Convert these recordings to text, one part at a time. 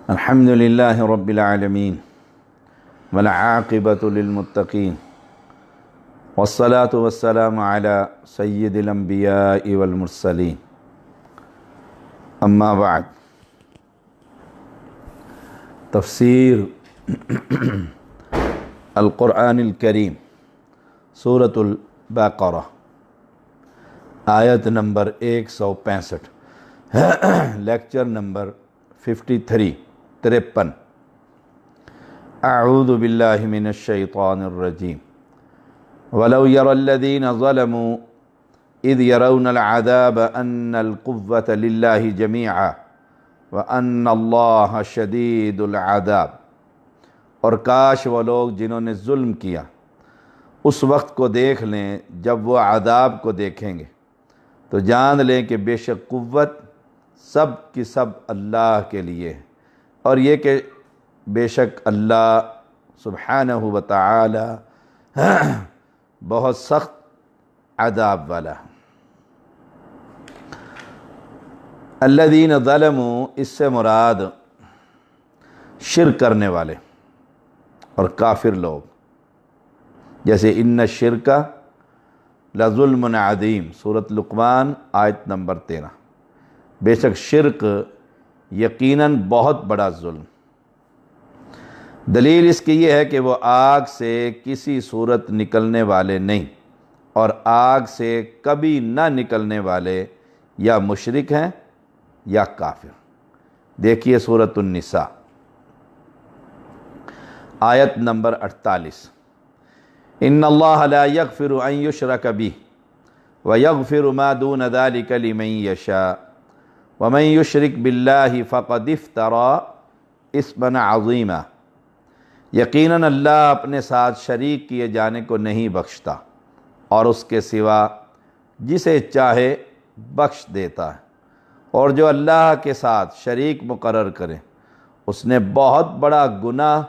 الحمد للہ رب العالمین والعاقبۃ للمتقین والصلاة والسلام علی سید الانبیاء والمرسلین اما بعد۔ تفسیر القرآن الکریم سورۃ البقرہ آیت نمبر 165، لیکچر نمبر 53 اعوذ باللہ من الشیطان الرجیم ولو يرى الذين ظلموا اذ يرون العذاب ان القوة لله جميعا وان اللہ شدید العذاب۔ اور کاش وہ لوگ جنہوں نے ظلم کیا اس وقت کو دیکھ لیں جب وہ عذاب کو دیکھیں گے تو جان لیں کہ بے شک قوت سب کی سب اللہ کے لیے ہے، اور یہ کہ بے شک اللہ سبحانہ و تعالی بہت سخت عذاب والا ہے۔ الذین ظلموا، اس سے مراد شرک کرنے والے اور کافر لوگ، جیسے ان الشرک لظلم عظیم، سورۃ لقمان آیت نمبر 13۔ بے شک شرک یقیناً بہت بڑا ظلم۔ دلیل اس کی یہ ہے کہ وہ آگ سے کسی صورت نکلنے والے نہیں، اور آگ سے کبھی نہ نکلنے والے یا مشرک ہیں یا کافر۔ دیکھیے سورۃ النساء آیت نمبر 48۔ ان اللہ لا یغفر ان یشرک بہ ویغفر ما دون ذلک لمن یشاء ومن یشرک باللہ فقد افتری اثما عظیما۔ یقیناً اللہ اپنے ساتھ شریک کیے جانے کو نہیں بخشتا، اور اس کے سوا جسے چاہے بخش دیتا ہے، اور جو اللہ کے ساتھ شریک مقرر کرے اس نے بہت بڑا گناہ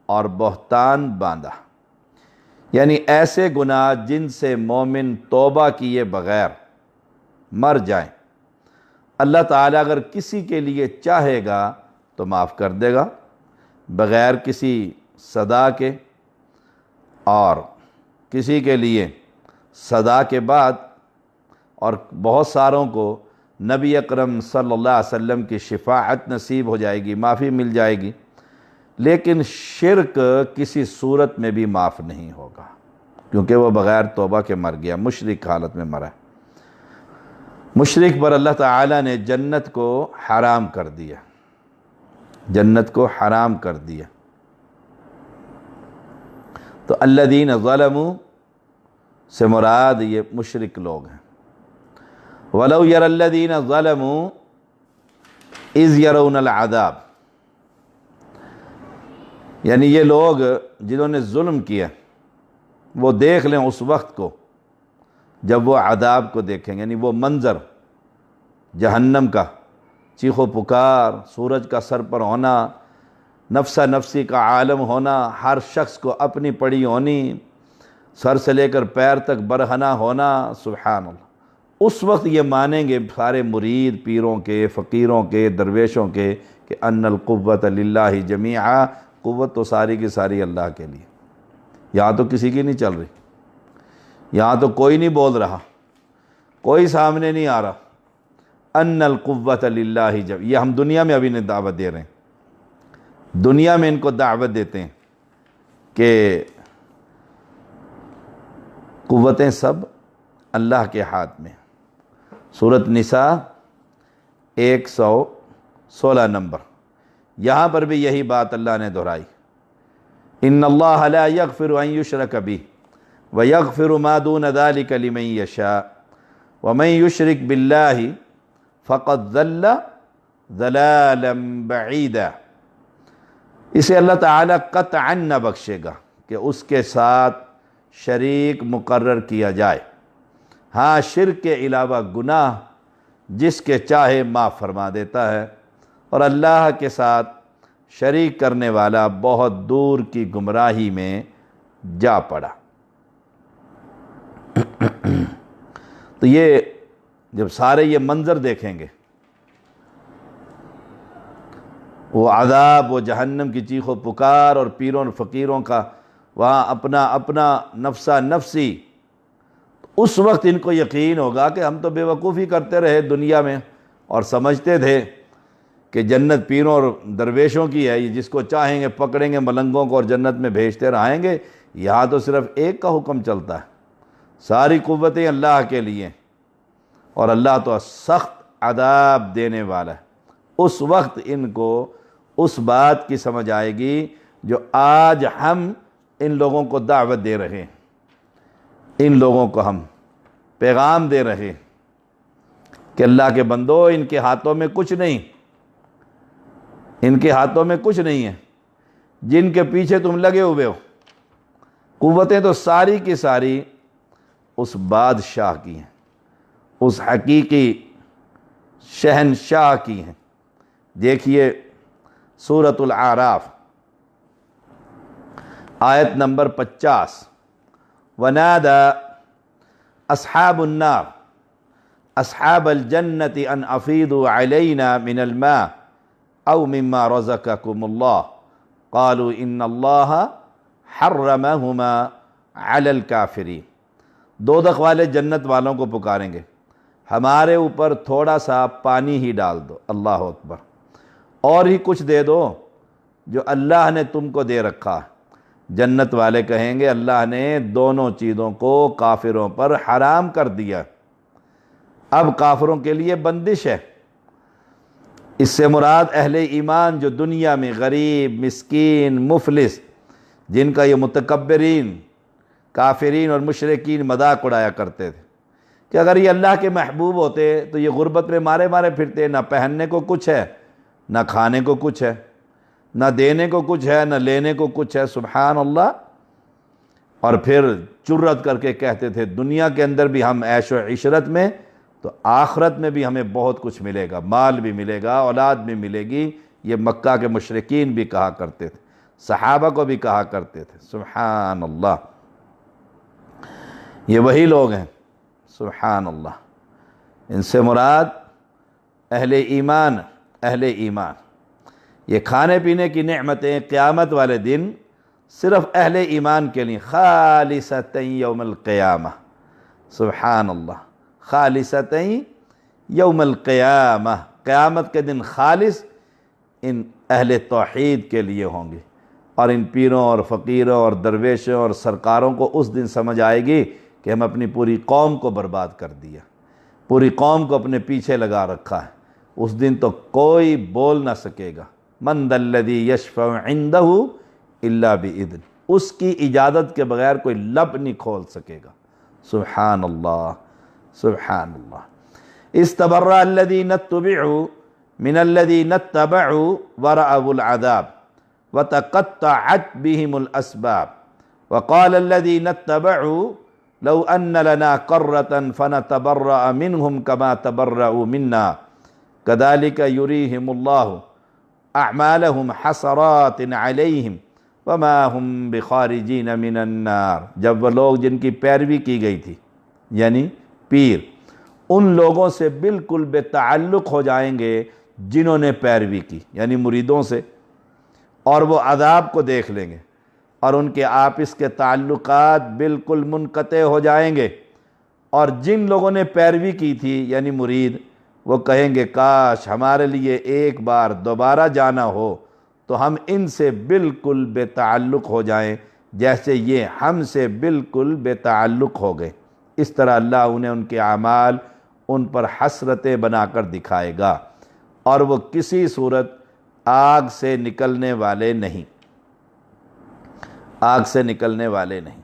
اور بہتان باندھا۔ یعنی ایسے گناہ جن سے مومن توبہ کیے بغیر مر جائیں، اللہ تعالیٰ اگر کسی کے لیے چاہے گا تو معاف کر دے گا بغیر کسی سزا کے، اور کسی کے لیے سزا کے بعد، اور بہت ساروں کو نبی اکرم صلی اللہ علیہ وسلم کی شفاعت نصیب ہو جائے گی، معافی مل جائے گی، لیکن شرک کسی صورت میں بھی معاف نہیں ہوگا، کیونکہ وہ بغیر توبہ کے مر گیا، مشرک حالت میں مرا۔ مشرک پر اللہ تعالیٰ نے جنت کو حرام کر دیا، جنت کو حرام کر دیا۔ تو الذین ظلموا سے مراد یہ مشرک لوگ ہیں۔ ولو یری الذین ظلموا اذ یرون العذاب، یعنی یہ لوگ جنہوں نے ظلم کیا وہ دیکھ لیں اس وقت کو جب وہ عذاب کو دیکھیں گے، یعنی وہ منظر جہنم کا، چیخ و پکار، سورج کا سر پر ہونا، نفسہ نفسی کا عالم ہونا، ہر شخص کو اپنی پڑی ہونی، سر سے لے کر پیر تک برہنہ ہونا، سبحان اللہ۔ اس وقت یہ مانیں گے سارے مرید پیروں کے، فقیروں کے، درویشوں کے کہ ان القوۃ للہ جمیعا، قوت تو ساری کی ساری اللہ کے لیے۔ یہاں تو کسی کی نہیں چل رہی، یہاں تو کوئی نہیں بول رہا، کوئی سامنے نہیں آ رہا۔ ان القوۃ للہ جمیعا، یہ ہم دنیا میں ابھی نہیں دعوت دے رہے ہیں، دنیا میں ان کو دعوت دیتے ہیں کہ قوتیں سب اللہ کے ہاتھ میں۔ سورۃ نساء 116 نمبر، یہاں پر بھی یہی بات اللہ نے دہرائی۔ ان اللہ لا یغفر ان یشرک بہ ویغفر ما دون ذلک لمن یشاء ومن یشرک باللہ فقد ضل ضلالا بعیدا۔ اسے اللہ تعالیٰ قطعا نہ بخشے گا کہ اس کے ساتھ شریک مقرر کیا جائے۔ ہاں، شرک کے علاوہ گناہ جس کے چاہے معاف فرما دیتا ہے، اور اللہ کے ساتھ شریک کرنے والا بہت دور کی گمراہی میں جا پڑا۔ تو یہ جب سارے یہ منظر دیکھیں گے وہ عذاب، وہ جہنم کی چیخ و پکار، اور پیروں اور فقیروں کا وہاں اپنا اپنا نفسا نفسی، اس وقت ان کو یقین ہوگا کہ ہم تو بے وقوفی کرتے رہے دنیا میں اور سمجھتے تھے کہ جنت پیروں اور درویشوں کی ہے، یہ جس کو چاہیں گے پکڑیں گے ملنگوں کو اور جنت میں بھیجتے رہیں گے۔ یہاں تو صرف ایک کا حکم چلتا ہے، ساری قوتیں اللہ کے لیے، اور اللہ تو سخت عذاب دینے والا ہے۔ اس وقت ان کو اس بات کی سمجھ آئے گی جو آج ہم ان لوگوں کو دعوت دے رہے ہیں، ان لوگوں کو ہم پیغام دے رہے ہیں کہ اللہ کے بندو، ان کے ہاتھوں میں کچھ نہیں، ان کے ہاتھوں میں کچھ نہیں ہے، جن کے پیچھے تم لگے ہوئے ہو، قوتیں تو ساری کی ساری اس بادشاہ کی ہیں، اس حقیقی شہنشاہ کی ہیں۔ دیکھیے سورۃ الاعراف آیت نمبر 50، وَنَادَى أَصْحَابُ النَّارِ أَصْحَابَ الْجَنَّةِ أَنْ أَفِيضُوا عَلَيْنَا مِنَ الْمَاءِ أَوْ مِمَّا رَزَقَكُمُ اللَّهُ قَالُوا إِنَّ اللَّهَ حَرَّمَهُمَا عَلَى الْكَافِرِينَ۔ دوزخ والے جنت والوں کو پکاریں گے، ہمارے اوپر تھوڑا سا پانی ہی ڈال دو، اللہ اکبر، اور ہی کچھ دے دو جو اللہ نے تم کو دے رکھا۔ جنت والے کہیں گے اللہ نے دونوں چیزوں کو کافروں پر حرام کر دیا، اب کافروں کے لیے بندش ہے۔ اس سے مراد اہل ایمان جو دنیا میں غریب، مسکین، مفلس، جن کا یہ متکبرین، کافرین اور مشرکین مذاق اڑایا کرتے تھے کہ اگر یہ اللہ کے محبوب ہوتے تو یہ غربت میں مارے مارے پھرتے، نہ پہننے کو کچھ ہے، نہ کھانے کو کچھ ہے، نہ دینے کو کچھ ہے، نہ لینے کو کچھ ہے، سبحان اللہ۔ اور پھر جرأت کر کے کہتے تھے دنیا کے اندر بھی ہم عیش و عشرت میں، تو آخرت میں بھی ہمیں بہت کچھ ملے گا، مال بھی ملے گا، اولاد بھی ملے گی۔ یہ مکہ کے مشرکین بھی کہا کرتے تھے، صحابہ کو بھی کہا کرتے تھے، سبحان اللہ۔ یہ وہی لوگ ہیں، سبحان اللہ۔ ان سے مراد اہل ایمان، اہل ایمان۔ یہ کھانے پینے کی نعمتیں قیامت والے دن صرف اہل ایمان کے لیے، خالصۃ یوم القیامہ، سبحان اللہ، خالصۃ یوم القیامہ، قیامت کے دن خالص ان اہل توحید کے لیے ہوں گے۔ اور ان پیروں اور فقیروں اور درویشوں اور سرکاروں کو اس دن سمجھ آئے گی کہ ہم اپنی پوری قوم کو برباد کر دیا، پوری قوم کو اپنے پیچھے لگا رکھا ہے۔ اس دن تو کوئی بول نہ سکے گا، من ذا الذی یشفع عندہ الا بإذن، اس کی اجازت کے بغیر کوئی لب نہیں کھول سکے گا، سبحان اللہ، سبحان اللہ۔ استبرأ الذین اتبعوا من الذین اتبعوا ورأوا العذاب وتقطعت بهم الاسباب وقال الذین اتبعوا لو ان لنا قرة فنتبرأ منهم كما تبرأوا منا كذلك يريهم الله اعمالهم حسرات عليهم وما هم بخارجين من النار۔ جب وہ لوگ جن کی پیروی کی گئی تھی، یعنی پیر، ان لوگوں سے بالکل بے تعلق ہو جائیں گے جنہوں نے پیروی کی، یعنی مریدوں سے، اور وہ عذاب کو دیکھ لیں گے اور ان کے آپس کے تعلقات بالکل منقطع ہو جائیں گے۔ اور جن لوگوں نے پیروی کی تھی یعنی مرید، وہ کہیں گے کاش ہمارے لیے ایک بار دوبارہ جانا ہو تو ہم ان سے بالکل بے تعلق ہو جائیں جیسے یہ ہم سے بالکل بے تعلق ہو گئے۔ اس طرح اللہ انہیں ان کے اعمال ان پر حسرتیں بنا کر دکھائے گا، اور وہ کسی صورت آگ سے نکلنے والے نہیں، آگ سے نکلنے والے نہیں،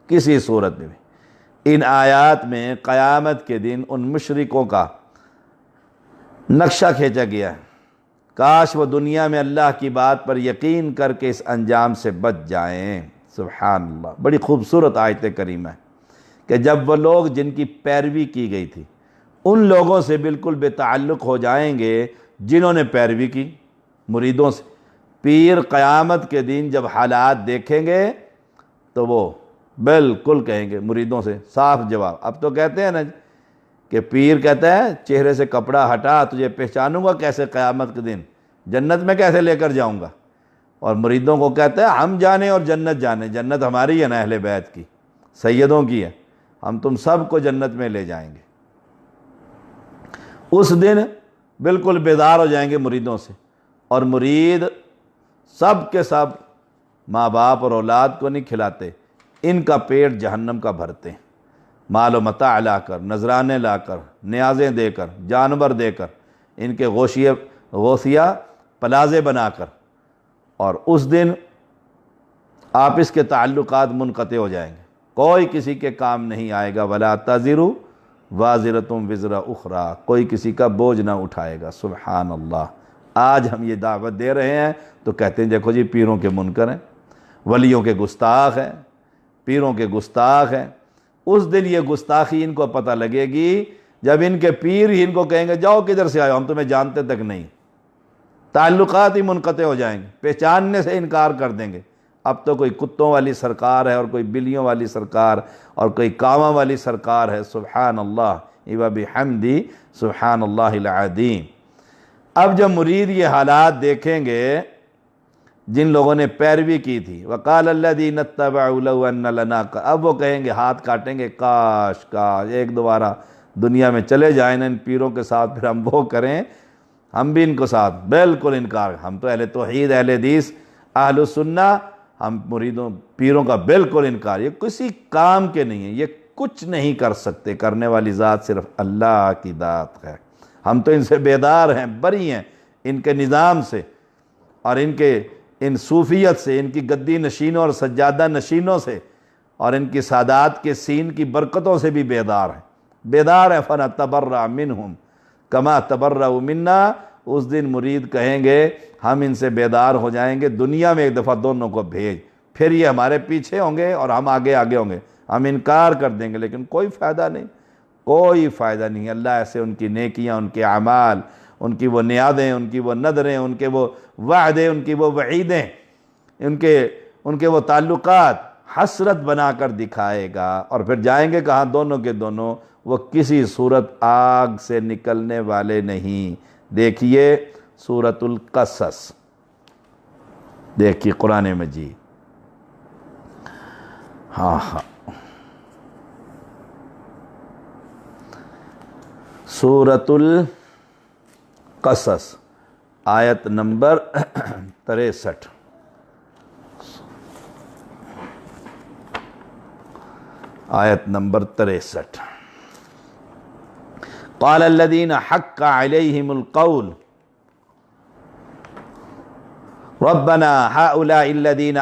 کسی صورت میں بھی۔ ان آیات میں قیامت کے دن ان مشرکوں کا نقشہ کھینچا گیا ہے، کاش وہ دنیا میں اللہ کی بات پر یقین کر کے اس انجام سے بچ جائیں، سبحان اللہ۔ بڑی خوبصورت آیت کریمہ ہے کہ جب وہ لوگ جن کی پیروی کی گئی تھی ان لوگوں سے بالکل بے تعلق ہو جائیں گے جنہوں نے پیروی کی، مریدوں سے۔ پیر قیامت کے دن جب حالات دیکھیں گے تو وہ بالکل کہیں گے مریدوں سے صاف جواب۔ اب تو کہتے ہیں نا کہ پیر کہتا ہے چہرے سے کپڑا ہٹا، تجھے پہچانوں گا کیسے قیامت کے دن، جنت میں کیسے لے کر جاؤں گا؟ اور مریدوں کو کہتا ہے ہم جانیں اور جنت جانیں، جنت ہماری ہے نا، اہل بیت کی، سیدوں کی ہے، ہم تم سب کو جنت میں لے جائیں گے۔ اس دن بالکل بیدار ہو جائیں گے مریدوں سے، اور مرید سب کے سب ماں باپ اور اولاد کو نہیں کھلاتے، ان کا پیٹ جہنم کا بھرتے ہیں، مال و متاع لا کر، نذرانے لا کر، نیازیں دے کر، جانور دے کر، ان کے غوثیہ پلازے بنا کر، اور اس دن آپس کے تعلقات منقطع ہو جائیں گے، کوئی کسی کے کام نہیں آئے گا، ولا تزر وازرۃ وزر اخری، کوئی کسی کا بوجھ نہ اٹھائے گا۔ سبحان اللہ۔ آج ہم یہ دعوت دے رہے ہیں تو کہتے ہیں دیکھو جی پیروں کے منکر ہیں، ولیوں کے گستاخ ہیں، پیروں کے گستاخ ہیں۔ اس دن یہ گستاخی ان کو پتہ لگے گی جب ان کے پیر ہی ان کو کہیں گے جاؤ کدھر سے آئے ہو، ہم تمہیں جانتے تک نہیں، تعلقات ہی منقطع ہو جائیں گے، پہچاننے سے انکار کر دیں گے۔ اب تو کوئی کتوں والی سرکار ہے اور کوئی بلیوں والی سرکار اور کوئی کاواں والی سرکار ہے۔ سبحان اللہ وبحمدہ سبحان اللہ العظیم۔ اب جب مرید یہ حالات دیکھیں گے جن لوگوں نے پیروی کی تھی، وقال الذین اتبعوا لو ان لنا، اب وہ کہیں گے، ہاتھ کاٹیں گے، کاش ایک دوبارہ دنیا میں چلے جائیں ان پیروں کے ساتھ، پھر ہم وہ کریں، ہم بھی ان کو ساتھ۔ بالکل انکار، ہم تو اہل توحید، اہل حدیث، اہل سنہ، ہم مریدوں پیروں کا بالکل انکار، یہ کسی کام کے نہیں ہیں، یہ کچھ نہیں کر سکتے، کرنے والی ذات صرف اللہ کی ذات ہے۔ ہم تو ان سے بیدار ہیں، بری ہیں ان کے نظام سے اور ان صوفیت سے، ان کی گدی نشینوں اور سجادہ نشینوں سے، اور ان کی سادات کے سین کی برکتوں سے بھی بیدار ہیں۔ فَنَتَبَرَّأَ مِنْهُمْ كَمَا تَبَرَّؤُوا مِنَّا۔ اس دن مرید کہیں گے ہم ان سے بیدار ہو جائیں گے، دنیا میں ایک دفعہ دونوں کو بھیج، پھر یہ ہمارے پیچھے ہوں گے اور ہم آگے ہوں گے، ہم انکار کر دیں گے، لیکن کوئی فائدہ نہیں، کوئی فائدہ نہیں۔ اللہ ایسے ان کی نیکیاں، ان کے اعمال، ان کی وہ نیازیں، ان کی وہ نذریں، ان کے وہ وعدے، ان کی وہ وعیدیں، ان کے وہ تعلقات حسرت بنا کر دکھائے گا، اور پھر جائیں گے کہاں؟ دونوں کے دونوں وہ کسی صورت آگ سے نکلنے والے نہیں۔ دیکھیے سورۃ القصص، دیکھیے قرآن مجید، ہاں سورۃ القصص آیت نمبر 63، آیت نمبر 63۔ قال الذين حق عليهم القول ربنا هؤلاء الذين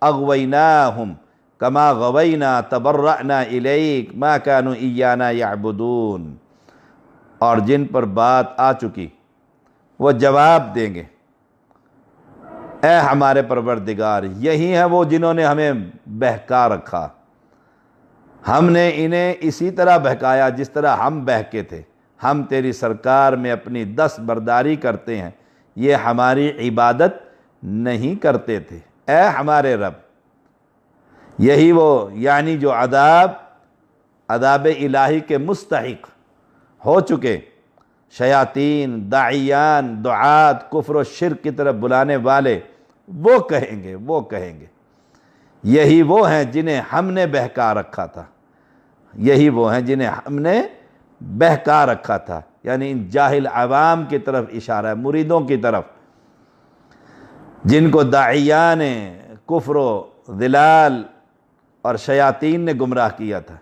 اغويناهم كما غوينا تبرأنا إليك ما كانوا إيانا يعبدون۔ اور جن پر بات آ چکی وہ جواب دیں گے، اے ہمارے پروردگار، یہی ہیں وہ جنہوں نے ہمیں بہکا رکھا، ہم نے انہیں اسی طرح بہکایا جس طرح ہم بہکے تھے، ہم تیری سرکار میں اپنی دست برداری کرتے ہیں، یہ ہماری عبادت نہیں کرتے تھے، اے ہمارے رب۔ یہی وہ یعنی جو عذاب الہی کے مستحق ہو چکے شیاطین، داعیان، دعات، کفر و شرک کی طرف بلانے والے، وہ کہیں گے یہی وہ ہیں جنہیں ہم نے بہکا رکھا تھا، یہی وہ ہیں جنہیں ہم نے بہکا رکھا تھا، یعنی ان جاہل عوام کی طرف اشارہ ہے، مریدوں کی طرف، جن کو داعیان کفر و ضلال اور شیاطین نے گمراہ کیا تھا،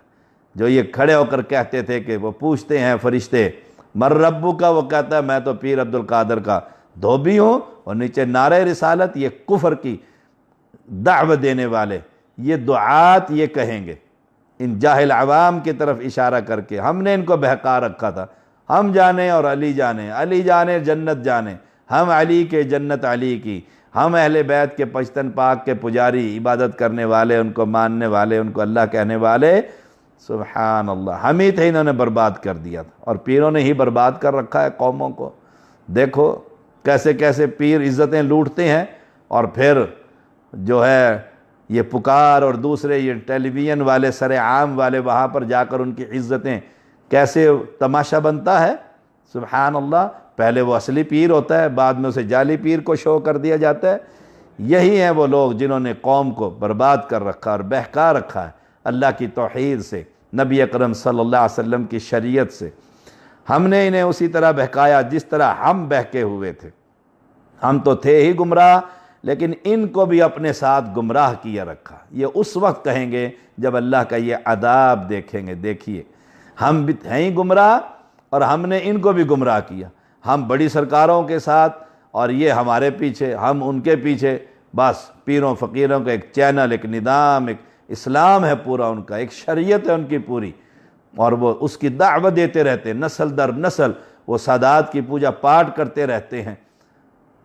جو یہ کھڑے ہو کر کہتے تھے کہ وہ پوچھتے ہیں فرشتے مر ربو کا، وہ کہتا ہے میں تو پیر عبد القادر کا دھوبی ہوں، اور نیچے نعرہ رسالت، یہ کفر کی دعوت دینے والے، یہ دعات یہ کہیں گے ان جاہل عوام کی طرف اشارہ کر کے، ہم نے ان کو بہکا رکھا تھا، ہم جانے اور علی جانے، علی جانے جنت جانے، ہم علی کے جنت علی کی، ہم اہل بیت کے پشتن پاک کے پجاری، عبادت کرنے والے، ان کو ماننے والے، ان کو اللہ کہنے والے۔ سبحان اللہ، ہم ہی تھے انہوں نے برباد کر دیا تھا، اور پیروں نے ہی برباد کر رکھا ہے قوموں کو۔ دیکھو کیسے کیسے پیر عزتیں لوٹتے ہیں، اور پھر جو ہے یہ پکار اور دوسرے یہ ٹیلی ویژن والے، سر عام والے، وہاں پر جا کر ان کی عزتیں کیسے تماشا بنتا ہے۔ سبحان اللہ، پہلے وہ اصلی پیر ہوتا ہے، بعد میں اسے جعلی پیر کو شو کر دیا جاتا ہے۔ یہی ہیں وہ لوگ جنہوں نے قوم کو برباد کر رکھا اور بہکا رکھا ہے اللہ کی توحید سے، نبی اکرم صلی اللہ علیہ وسلم کی شریعت سے۔ ہم نے انہیں اسی طرح بہکایا جس طرح ہم بہکے ہوئے تھے۔ ہم تو تھے ہی گمراہ، لیکن ان کو بھی اپنے ساتھ گمراہ کیا رکھا۔ یہ اس وقت کہیں گے جب اللہ کا یہ عذاب دیکھیں گے۔ دیکھیے ہم بھی ہیں ہی گمراہ اور ہم نے ان کو بھی گمراہ کیا۔ ہم بڑی سرکاروں کے ساتھ اور یہ ہمارے پیچھے، ہم ان کے پیچھے، بس پیروں فقیروں کا ایک چینل، ایک نظام، ایک اسلام ہے پورا ان کا، ایک شریعت ہے ان کی پوری، اور وہ اس کی دعوت دیتے رہتے ہیں نسل در نسل۔ وہ سادات کی پوجا پاٹ کرتے رہتے ہیں۔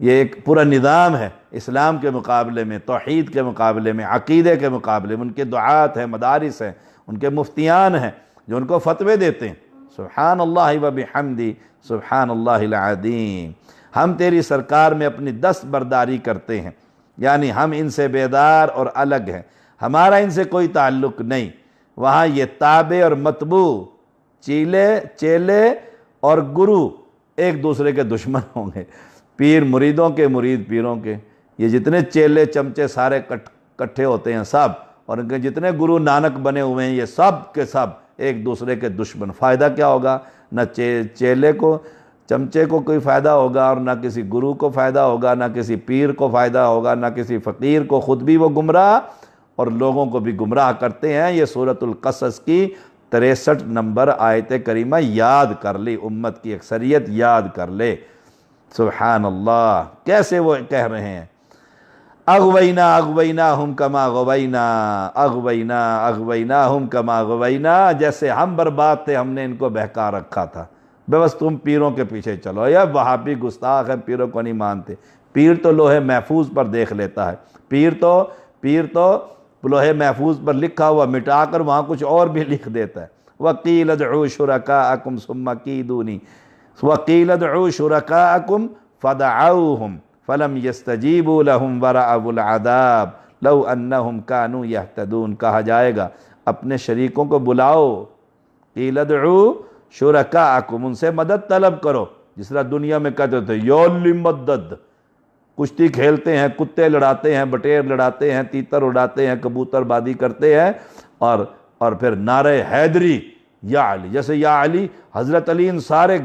یہ ایک پورا نظام ہے اسلام کے مقابلے میں، توحید کے مقابلے میں، عقیدے کے مقابلے میں۔ ان کے دعات ہیں، مدارس ہیں، ان کے مفتیان ہیں جو ان کو فتوے دیتے ہیں۔ سبحان اللہ و بحمدی سبحان اللہ العظیم۔ ہم تیری سرکار میں اپنی دست برداری کرتے ہیں، یعنی ہم ان سے بیدار اور الگ ہیں، ہمارا ان سے کوئی تعلق نہیں۔ وہاں یہ تابع اور متبوع، چیلے اور گرو ایک دوسرے کے دشمن ہوں گے، پیر مریدوں کے، مرید پیروں کے۔ یہ جتنے چیلے چمچے سارے کٹھے ہوتے ہیں سب، اور ان کے جتنے گرو نانک بنے ہوئے ہیں یہ سب کے سب ایک دوسرے کے دشمن۔ فائدہ کیا ہوگا؟ نہ چیلے کو، چمچے کو کوئی فائدہ ہوگا، اور نہ کسی گرو کو فائدہ ہوگا، نہ کسی پیر کو فائدہ ہوگا، نہ کسی فقیر کو۔ خود بھی وہ گمراہ اور لوگوں کو بھی گمراہ کرتے ہیں۔ یہ سورۃ القصص کی 63 نمبر آیت کریمہ یاد کر لی، امت کی اکثریت یاد کر لے۔ سبحان اللہ، کیسے وہ کہہ رہے ہیں اغویناہم کما غوینا، اغویناہم کما غوینا، جیسے ہم برباد تھے ہم نے ان کو بہکا رکھا تھا۔ بس تم پیروں کے پیچھے چلو، یا وہابی گستاخ ہیں، پیروں کو نہیں مانتے۔ پیر تو لوہے محفوظ پر دیکھ لیتا ہے، پیر تو لوہے محفوظ پر لکھا ہوا مٹا کر وہاں کچھ اور بھی لکھ دیتا ہے۔ وَقِيلَ ادْعُوا شُرَكَاءَكُمْ ثُمَّ كِيدُونِي وَقِيلَ ادْعُوا شُرَكَاءَكُمْ فَدَعَوْهُمْ فَلَمْ يَسْتَجِيبُوا لَهُمْ وَرَأَوُا الْعَذَابَ لَوْ أَنَّهُمْ كَانُوا يَهْتَدُونَ۔ کہا جائے گا اپنے شریکوں کو بلاؤ، قِيلَ ادْعُوا شُرَكَاءَكُمْ، ان سے مدد طلب کرو، جس طرح دنیا میں کہتے تھے یا مدد، کشتی کھیلتے ہیں، کتے لڑاتے ہیں، بٹیر لڑاتے ہیں، تیتر اڑاتے ہیں، کبوتر بازی کرتے ہیں، اور پھر نعرہ حیدری یا علی، جیسے یا علی، حضرت علی ان سارے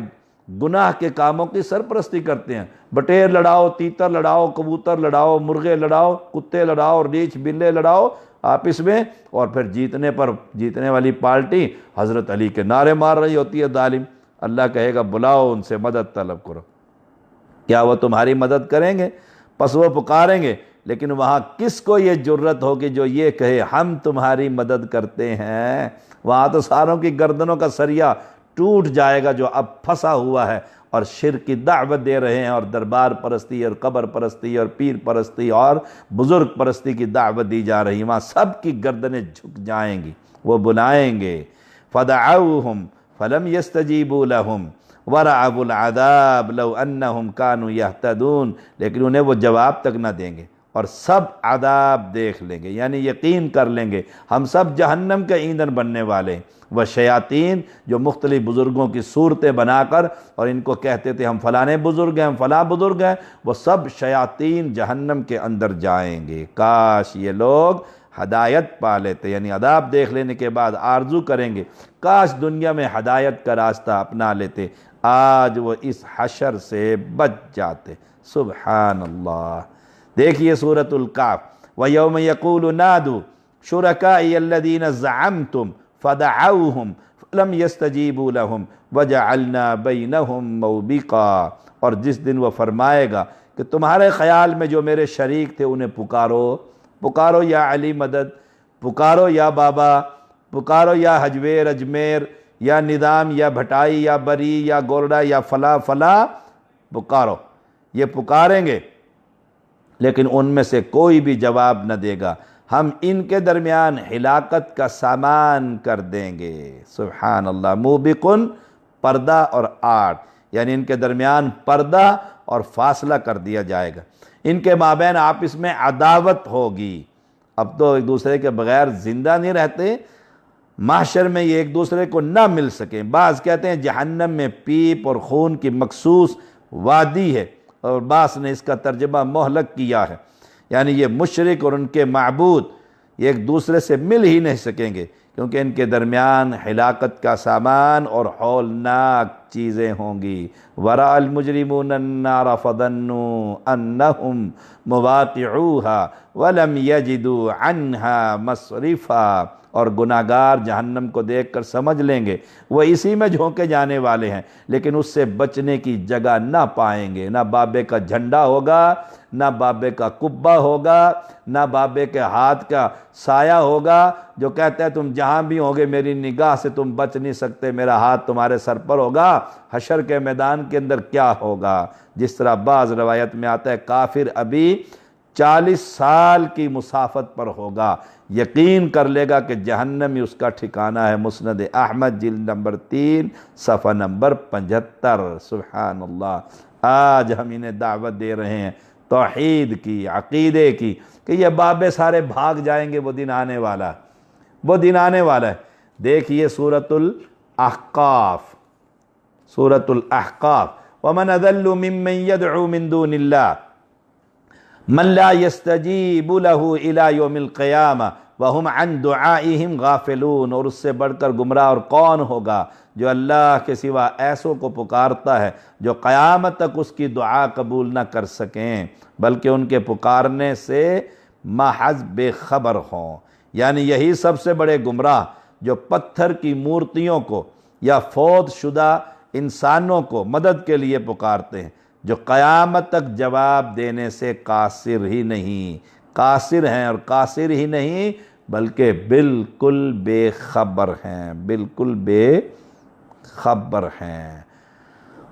گناہ کے کاموں کی سرپرستی کرتے ہیں۔ بٹیر لڑاؤ، تیتر لڑاؤ، کبوتر لڑاؤ، مرغے لڑاؤ، کتے لڑاؤ، ریچھ بلے لڑاؤ آپس میں، اور پھر جیتنے والی پارٹی حضرت علی کے نعرے مار رہی ہوتی ہے ظالم۔ اللہ کہے گا بلاؤ ان سے مدد طلب کرو۔ کیا وہ تمہاری مدد کریں گے؟ پس وہ پکاریں گے، لیکن وہاں کس کو یہ جرت ہوگی جو یہ کہے ہم تمہاری مدد کرتے ہیں؟ وہاں تو ساروں کی گردنوں کا سریا ٹوٹ جائے گا جو اب پھنسا ہوا ہے اور شرک کی دعوت دے رہے ہیں، اور دربار پرستی اور قبر پرستی اور پیر پرستی اور بزرگ پرستی کی دعوت دی جا رہی ہے۔ وہاں سب کی گردنیں جھک جائیں گی، وہ بلائیں گے۔ فَدَعَوْهُمْ فَلَمْ يَسْتَجِيبُوا لَهُمْ وَرَأَوُا الْعَذَابَ لَوْ أَنَّهُمْ كَانُوا يَهْتَدُونَ، لیکن انہیں وہ جواب تک نہ دیں گے اور سب عذاب دیکھ لیں گے، یعنی یقین کر لیں گے ہم سب جہنم کے ایندھن بننے والے ہیں۔ وہ شیاطین جو مختلف بزرگوں کی صورتیں بنا کر اور ان کو کہتے تھے ہم فلانے بزرگ ہیں، ہم فلاں بزرگ ہیں، وہ سب شیاطین جہنم کے اندر جائیں گے۔ کاش یہ لوگ ہدایت پا لیتے، یعنی عذاب دیکھ لینے کے بعد آرزو کریں گے کاش دنیا میں ہدایت کا راستہ اپنا لیتے، آج وہ اس حشر سے بچ جاتے۔ سبحان اللہ۔ دیکھیے سورۃ الکہف، وَيَوْمَ يَقُولُ نَادُوا شُرَكَائِيَ الَّذِينَ زَعَمْتُمْ فَدَعَوْهُمْ فَلَمْ يَسْتَجِيبُوا لَهُمْ وَجَعَلْنَا بَيْنَهُمْ مَوْبِقًا، اور جس دن وہ فرمائے گا کہ تمہارے خیال میں جو میرے شریک تھے انہیں پکارو یا علی مدد، پکارو یا بابا، پکارو یا حجویر اجمیر، یا نظام، یا بھٹائی، یا بری، یا گورڈا، یا فلاں پکارو۔ یہ پکاریں گے لیکن ان میں سے کوئی بھی جواب نہ دے گا، ہم ان کے درمیان ہلاکت کا سامان کر دیں گے۔ سبحان اللہ۔ موبقن، پردہ اور آڑ، یعنی ان کے درمیان پردہ اور فاصلہ کر دیا جائے گا، ان کے مابین آپس میں عداوت ہوگی۔ اب تو ایک دوسرے کے بغیر زندہ نہیں رہتے، محشر میں یہ ایک دوسرے کو نہ مل سکیں۔ بعض کہتے ہیں جہنم میں پیپ اور خون کی مخصوص وادی ہے، اور بعض نے اس کا ترجمہ مہلک کیا ہے، یعنی یہ مشرک اور ان کے معبود یہ ایک دوسرے سے مل ہی نہیں سکیں گے، کیونکہ ان کے درمیان ہلاکت کا سامان اور ہولناک چیزیں ہوں گی۔ وَرَأَى الْمُجْرِمُونَ النَّارَ فَظَنُّوا أَنَّهُمْ مُوَاقِعُوهَا وَلَمْ يَجِدُوا عَنْهَا مَصْرِفًا، اور گناہگار جہنم کو دیکھ کر سمجھ لیں گے وہ اسی میں جھونکے جانے والے ہیں، لیکن اس سے بچنے کی جگہ نہ پائیں گے، نہ بابے کا جھنڈا ہوگا، نہ بابے کا قبہ ہوگا، نہ بابے کے ہاتھ کا سایہ ہوگا جو کہتا ہے تم جہاں بھی ہوگے میری نگاہ سے تم بچ نہیں سکتے، میرا ہاتھ تمہارے سر پر ہوگا۔ حشر کے میدان کے اندر کیا ہوگا؟ جس طرح بعض روایت میں آتا ہے کافر ابھی 40 سال کی مسافت پر ہوگا، یقین کر لے گا کہ جہنم ہی اس کا ٹھکانہ ہے۔ مسند احمد جلد نمبر 3 صفحہ نمبر 75۔ سبحان اللہ، آج ہم انہیں دعوت دے رہے ہیں توحید کی، عقیدے کی، کہ یہ بابے سارے بھاگ جائیں گے، وہ دن آنے والا ہے، وہ دن آنے والا ہے۔ دیکھیے سورۃ الاحقاف، سورۃ الاحقاف، وَمَنْ أَضَلُّ مِمَّنْ يَدْعُو مِن دُونِ اللَّهِ من لا يستجیب له الى یوم القیامہ وهم عن دعائهم غافلون، اور اس سے بڑھ کر گمراہ اور کون ہوگا جو اللہ کے سوا ایسوں کو پکارتا ہے جو قیامت تک اس کی دعا قبول نہ کر سکیں بلکہ ان کے پکارنے سے محض بے خبر ہوں۔ یعنی یہی سب سے بڑے گمراہ جو پتھر کی مورتیوں کو یا فوت شدہ انسانوں کو مدد کے لیے پکارتے ہیں، جو قیامت تک جواب دینے سے قاصر ہی نہیں، قاصر ہیں، اور قاصر ہی نہیں بلکہ بالکل بے خبر ہیں، بالکل بے خبر ہیں۔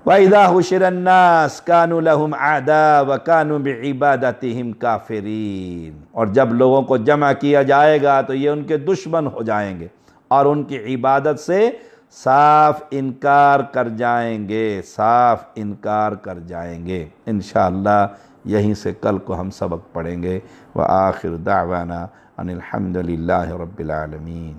وَإِذَا حُشِرَ النَّاسُ كَانُوا لَهُمْ أَعْدَاءً وَكَانُوا بِعِبَادَتِهِمْ كَافِرِينَ، اور جب لوگوں کو جمع کیا جائے گا تو یہ ان کے دشمن ہو جائیں گے اور ان کی عبادت سے صاف انکار کر جائیں گے، صاف انکار کر جائیں گے۔ انشاءاللہ یہیں سے کل کو ہم سبق پڑھیں گے۔ وآخر دعوانا ان الحمد للہ رب العالمین۔